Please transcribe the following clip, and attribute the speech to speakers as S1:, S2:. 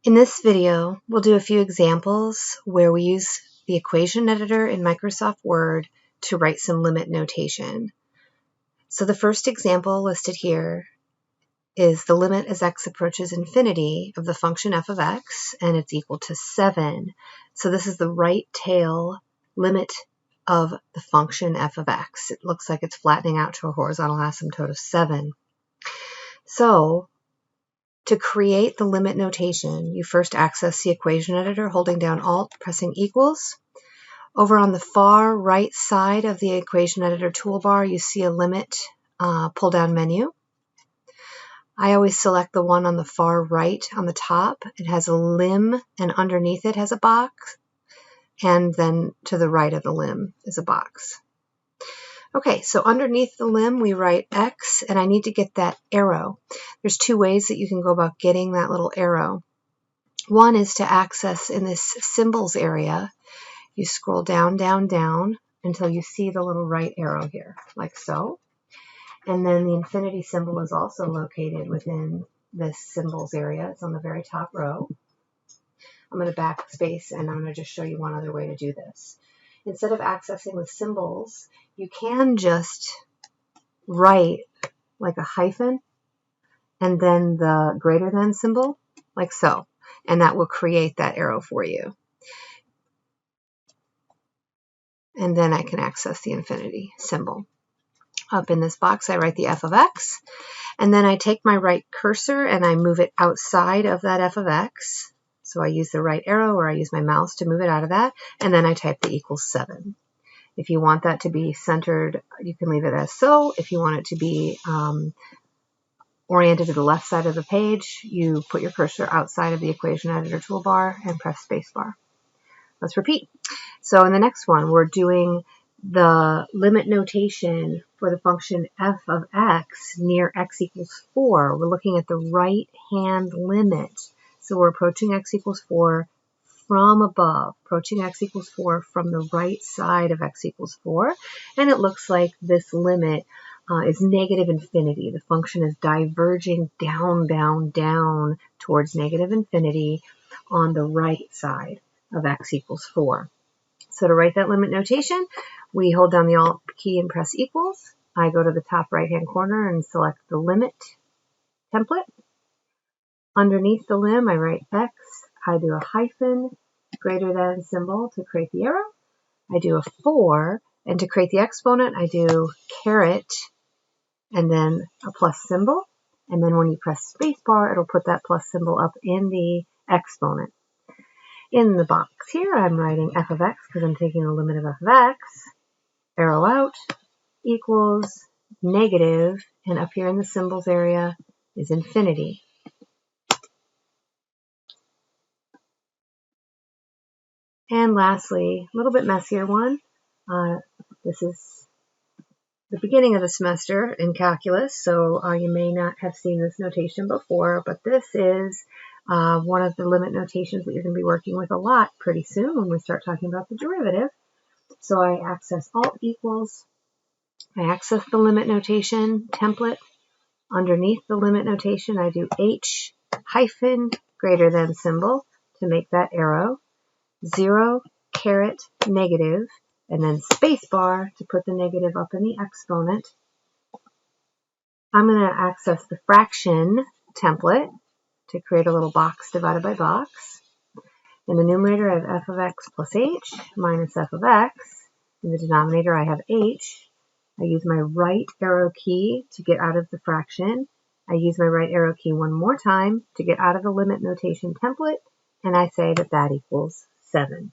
S1: In this video, we'll do a few examples where we use the equation editor in Microsoft Word to write some limit notation. So the first example listed here is the limit as x approaches infinity of the function f of x, and it's equal to 7. So this is the right tail limit of the function f of x. It looks like it's flattening out to a horizontal asymptote of 7. So to create the limit notation, you first access the equation editor holding down Alt, pressing equals. Over on the far right side of the equation editor toolbar, you see a limit pull-down menu. I always select the one on the far right on the top. It has a limb, and underneath it has a box, and then to the right of the limb is a box. Okay, so underneath the limb, we write X, and I need to get that arrow. There's two ways that you can go about getting that little arrow. One is to access in this symbols area. You scroll down, down, down until you see the little right arrow here, like so. And then the infinity symbol is also located within this symbols area. It's on the very top row. I'm going to backspace, and I'm going to just show you one other way to do this. Instead of accessing with symbols, you can just write like a hyphen and then the greater than symbol, like so, and that will create that arrow for you. And then I can access the infinity symbol. Up in this box, I write the f of x, and then I take my right cursor and I move it outside of that f of x. So I use the right arrow, or I use my mouse to move it out of that, and then I type the equals 7. If you want that to be centered, you can leave it as so. If you want it to be oriented to the left side of the page, you put your cursor outside of the equation editor toolbar and press spacebar. Let's repeat. So in the next one, we're doing the limit notation for the function f of x near x equals 4. We're looking at the right-hand limit. So we're approaching x equals 4 from above, approaching x equals 4 from the right side of x equals 4. And it looks like this limit is negative infinity. The function is diverging down, down, down towards negative infinity on the right side of x equals 4. So to write that limit notation, we hold down the Alt key and press equals. I go to the top right-hand corner and select the limit template. Underneath the limb, I write X. I do a hyphen, greater than symbol to create the arrow. I do a 4, and to create the exponent, I do caret, and then a plus symbol. And then when you press spacebar, it'll put that plus symbol up in the exponent. In the box here, I'm writing f of x because I'm taking the limit of f of x. Arrow out equals negative, and up here in the symbols area is infinity. And lastly, a little bit messier one. This is the beginning of the semester in calculus, so you may not have seen this notation before, but this is one of the limit notations that you're going to be working with a lot pretty soon when we start talking about the derivative. So I access Alt equals, I access the limit notation template. Underneath the limit notation, I do H hyphen greater than symbol to make that arrow, 0, caret, negative, and then spacebar to put the negative up in the exponent. I'm going to access the fraction template to create a little box divided by box. In the numerator, I have f of x plus h minus f of x. In the denominator, I have h. I use my right arrow key to get out of the fraction. I use my right arrow key one more time to get out of the limit notation template, and I say that that equals 7.